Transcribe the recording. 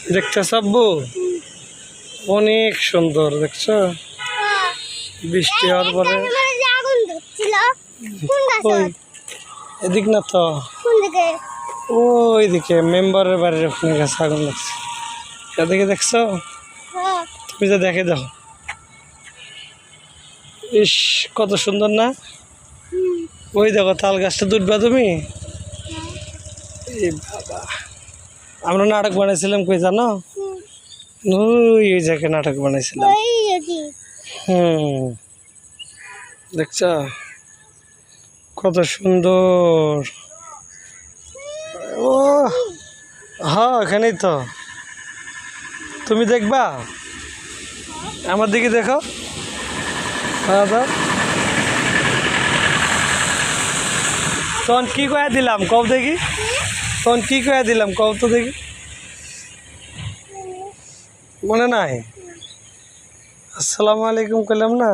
দেখছো সাব্বু অনেক সুন্দর দেখছো বৃষ্টি হওয়ার পরে ওই এদিক না তো ওইদিকে মেম্বারের বাড়ির ওখানে গাছে আগুন লাগছে এদিকে দেখছো তুমি যে দেখে দাও ইস কত সুন্দর না ওই দেখো তাল গাছটা দুধবা তুমি এই বাবা আমরা নাটক বানাইছিলাম কই জানো ওই জায়গায় নাটক বানাইছিলাম দেখছ কত সুন্দর ও হ্যাঁ এখানেই তো তুমি দেখবা আমার দিকে দেখো হ্যাঁ তখন কি কয়ে দিলাম কব দেখি তখন কি কয়ে দিলাম কব তো দেখি মনে নাই আসসালামু আলাইকুম কইলাম না